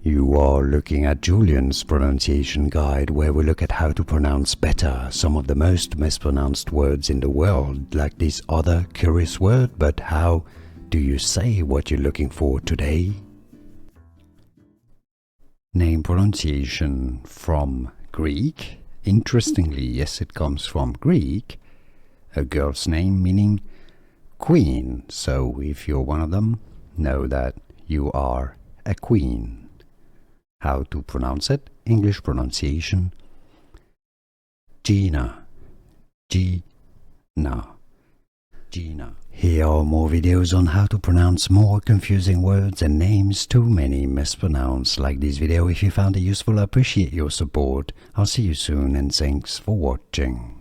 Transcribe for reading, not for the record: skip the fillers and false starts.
You are looking at Julian's pronunciation guide, where we look at how to pronounce better some of the most mispronounced words in the world, like this other curious word. But how do you say what you're looking for today? Name pronunciation from Greek. Interestingly, yes, it comes from Greek. A girl's name meaning queen. So if you're one of them, know that you are a queen. How to pronounce it? English pronunciation: Gina. Gina. Gina. Here are more videos on how to pronounce more confusing words and names too many mispronounced. Like this video if you found it useful. I appreciate your support. I'll see you soon and thanks for watching.